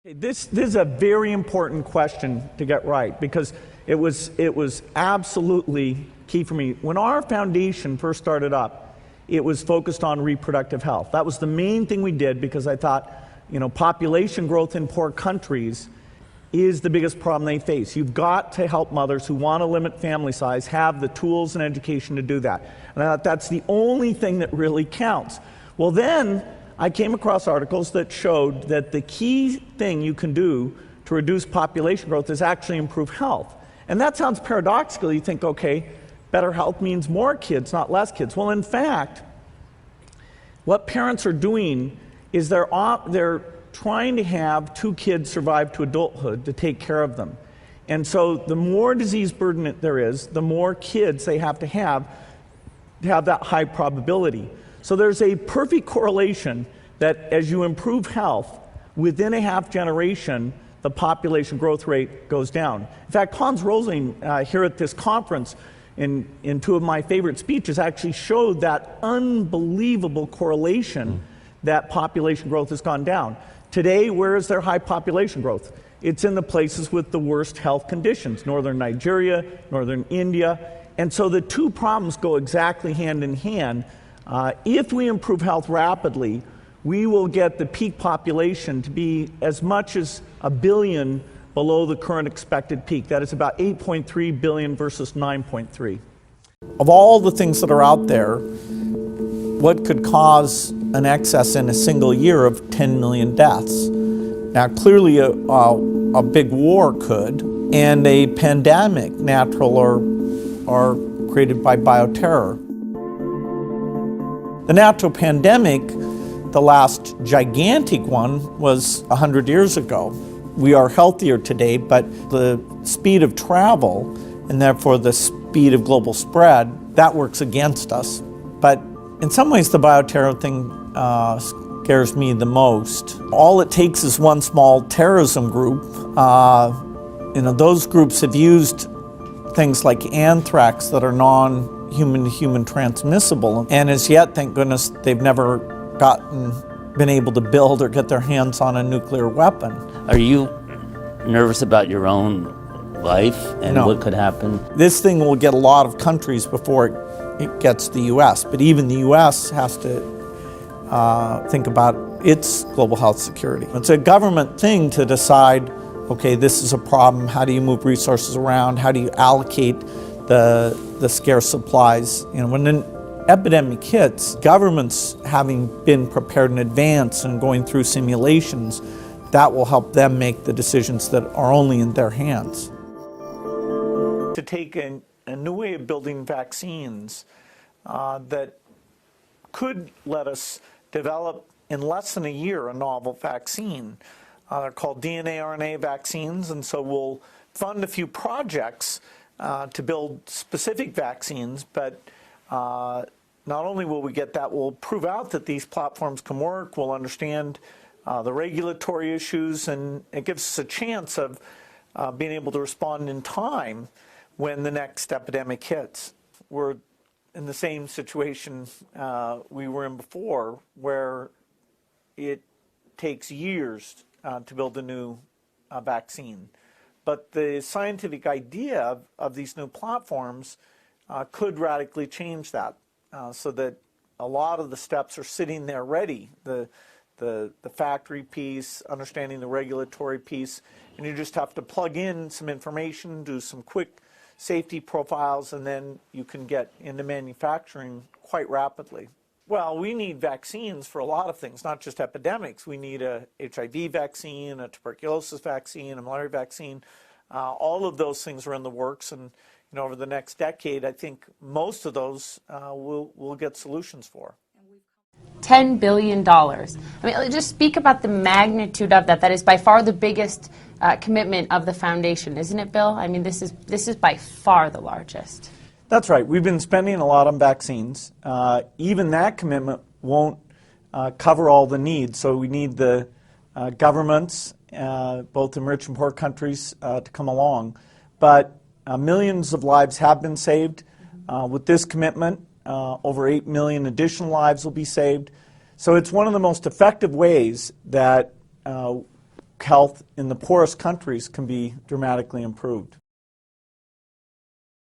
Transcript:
This is a very important question to get right because it was absolutely key for me. When our foundation first started up, it was focused on reproductive health. That was the main thing we did because I thought, population growth in poor countries is the biggest problem they face. You've got to help mothers who want to limit family size have the tools and education to do that. And I thought that's the only thing that really counts. Well, then I came across articles that showed that the key thing you can do to reduce population growth is actually improve health. And that sounds paradoxical. You think, okay, better health means more kids, not less kids. Well, in fact, what parents are doing is they're trying to have 2 kids survive to adulthood to take care of them. And so the more disease burden there is, the more kids they have to have that high probability. So there's a perfect correlation that as you improve health, within a half generation, the population growth rate goes down. In fact, Hans Rosling here at this conference, in 2 of my favorite speeches, actually showed that unbelievable correlation that population growth has gone down. Today, where is there high population growth? It's in the places with the worst health conditions, northern Nigeria, northern India. And so the 2 problems go exactly hand in hand. If we improve health rapidly, we will get the peak population to be as much as 1 billion below the current expected peak. That is about 8.3 billion versus 9.3. Of all the things that are out there, what could cause an excess in a single year of 10 million deaths? Now, clearly a big war could, and a pandemic, natural or created by bioterror. The natural pandemic, the last gigantic one, was 100 years ago. We are healthier today, but the speed of travel, and therefore the speed of global spread, that works against us. But in some ways, the bioterror thing scares me the most. All it takes is one small terrorism group. Those groups have used things like anthrax that are non-human to human transmissible, and as yet, thank goodness, they've never been able to build or get their hands on a nuclear weapon. Are you nervous about your own life and No. what could happen? This thing will get a lot of countries before it gets to the U.S., but even the U.S. has to think about its global health security. It's a government thing to decide, okay, this is a problem, how do you move resources around, how do you allocate the scarce supplies? When an epidemic hits, governments having been prepared in advance and going through simulations, that will help them make the decisions that are only in their hands. To take a new way of building vaccines that could let us develop in less than a year a novel vaccine. They're called DNA-RNA vaccines, and so we'll fund a few projects to build specific vaccines, but not only will we get that, we'll prove out that these platforms can work, we'll understand the regulatory issues, and it gives us a chance of being able to respond in time when the next epidemic hits. We're in the same situation we were in before, where it takes years to build a new vaccine. But the scientific idea of these new platforms could radically change that, so that a lot of the steps are sitting there ready. The factory piece, understanding the regulatory piece, and you just have to plug in some information, do some quick safety profiles, and then you can get into manufacturing quite rapidly. Well, we need vaccines for a lot of things, not just epidemics. We need a HIV vaccine, a tuberculosis vaccine, a malaria vaccine. All of those things are in the works, and over the next decade, I think most of those we'll get solutions for. $10 billion. I mean, just speak about the magnitude of that. That is by far the biggest commitment of the foundation, isn't it, Bill? I mean, this is by far the largest. That's right. We've been spending a lot on vaccines. Even that commitment won't cover all the needs, so we need the governments, both in rich and poor countries, to come along. But millions of lives have been saved with this commitment. Over 8 million additional lives will be saved. So it's one of the most effective ways that health in the poorest countries can be dramatically improved.